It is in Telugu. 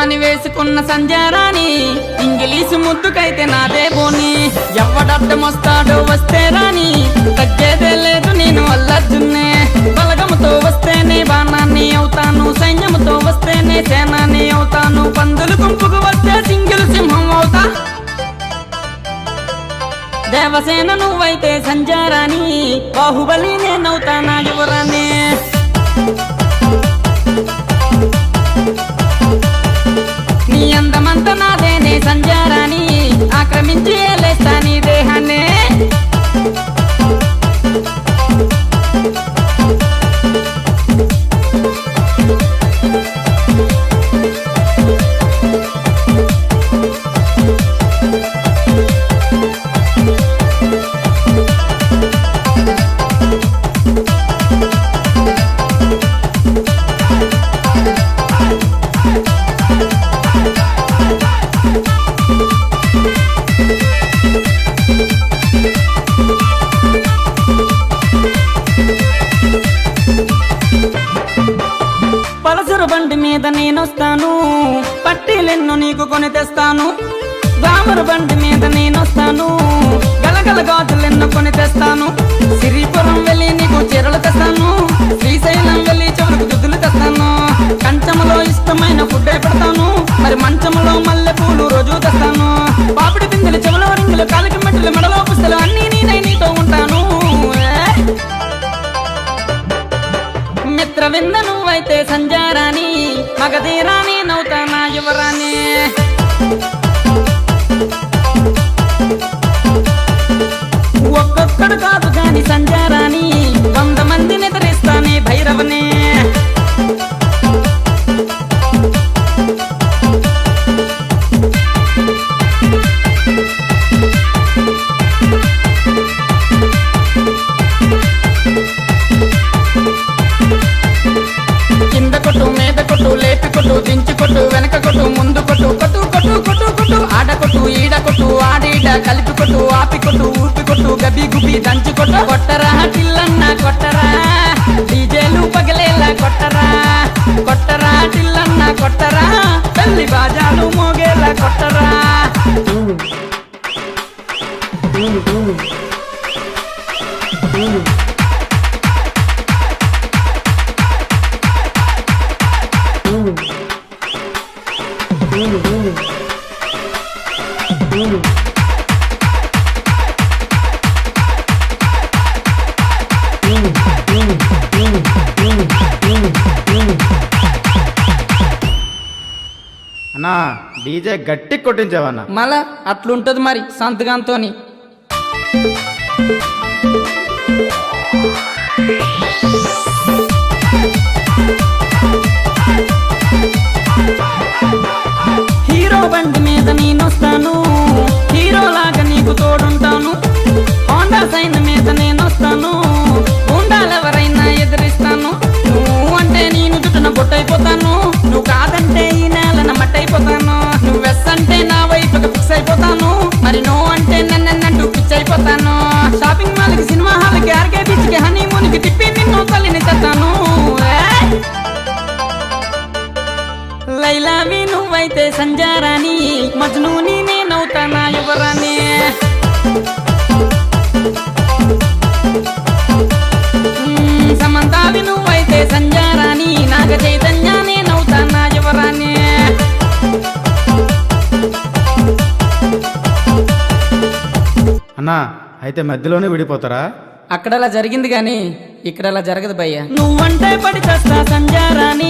అని వేసుకున్న సంజారాణి ఇంగిలీషు ముద్దుకైతే నాదే బోని ఎవడడ్డమొస్తాడో వస్తే రాని తగ్గేదే లేదు నేను అల్లర్జున్నే బలగముతో వస్తేనే బాణాన్ని అవుతాను సైన్యముతో వస్తేనే సేనాన్ని అవుతాను పందులు గుంపుకు వస్తే సింగిల్ సింహం అవుతా దేవసేన నువ్వైతే సంజారాని బాహుబలి నేనవుతా నా యువరాన్ని నీ అందమంతా నాదేనే సంజారాని ఆక్రమించి ఏలేస్తా నీ దేహాన్నే పలసరు బండి మీద నేనొస్తాను పట్టీలెన్నో నీకు కొని తెస్తాను గ్లామర్ బండి మీద నేనొస్తాను గలగల గాజులెన్నో కొని తెస్తాను సిరిపురం వెళ్ళి నీకు చీరలు తెస్తాను శ్రీశైలం వెళ్ళి చెవులకు దుద్దులు తెస్తాను కంచంలో ఇష్టమైన ఫుడ్డే పెడతాను మరి మంచంలో మల్లె పూలు రోజు తెస్తాను పాపిడి పిందెలు చెవులో రింగులు కాలికి మెట్టలు మెడలో పుస్తలు అన్నీ నేనై నీతో ఉంటాను మిత్రవింద నువ్వైతే సంజారాని మగధీరాని నవ్వుతా నా యువరాని ఒక్కొక్కడు కాదు కాని సంజారాని 100 మందిని ఎదిరిస్తానే భైరవనే కింద కొట్టు మీద కొట్టు లేపి కొట్టు దించి కొట్టు వెనక కొట్టు ముందు కొట్టు కొట్టు కొట్టు కొట్టు కొట్టు ఆడ కొట్టు ఈడ కొట్టు ఆడీడ కలిపి కొట్టు ఆపి కొట్టు ఊపి కొట్టు గబి గుబి దంచి కొట్టు కొట్టరా టిల్లన్న కొట్టరా డీజేలు పగలేలా కొట్టరా కొట్టరా టిల్లన్న కొట్టరా తల్లి బాజాలు మోగేలా కొట్టరా అన్నా డీజే గట్టి కొట్టించావన్నా మళ్ళా అట్లుంటది మరి సంతకంతోని హీరో బండి మీద నేనొస్తాను హీరోలాగా నీకు తోడుంటాను హోండా సైన్ మీద నేనొస్తాను గుండాలెవరైనా ఎదిరిస్తాను నువ్వు అంటే నేను చుట్టన బొట్టయిపోతాను నువ్వు కాదంటే ఈ నేలన మట్టయిపోతాను నువ్వు వెస్ అంటే నా వైపుకి ఫిక్స్ అయిపోతాను మరి నువ్వు అంటే నన్నంటూ పిచ్ అయిపోతాను షాపింగ్ మాల్కి సినిమా హాల్కి ఆర్కే బీచ్కి హనీమూన్కి తిప్పి నిన్ను తల్లిని తెస్తాను లైలావి నువ్వైతే సంజారాని మజ్నూని నేనవుతా నా యువరాని సమంతావి నువ్వైతే సంజారాని నాగ చైతన్య నేనవుతా నా యువరాని అన్నా అయితే మధ్యలోనే విడిపోతారా అక్కడలా జరిగింది గాని ఇక్కడలా జరగదు భయ్య నువ్వంటే పడి చేస్తా సంజారాని